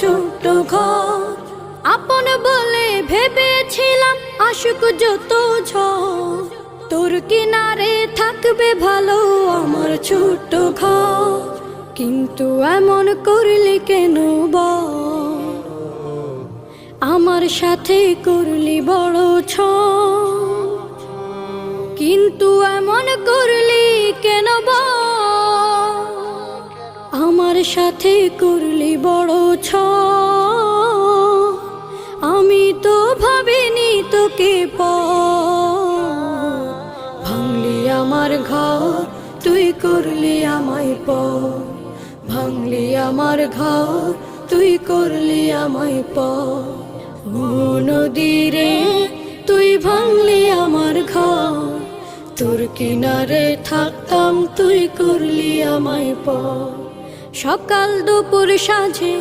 ছোট্ট ঘর। আপন বলে ভেবেছিলাম আসুক যত ঝড়, তোর কিনারে থাকবে ভালো আমার ছোট্ট ঘর। কিন্তু এমন করলি কেন বল, আমার সাথে করলি বড় ছল। কিন্তু এমন করলি কেন বল, আমার সাথে করলি বড় ছল। আমি তো ভাবিনি তোকে ভাঙলি আমার ঘর, তুই করলি আমায় ভাঙলি আমার ঘর, তুই করলি আমায় নদী রে তুই ভাঙলি আমার ঘর, তোর কিনারে থাকতাম তুই করলি আমায় সকাল দুপুর সাঁঝে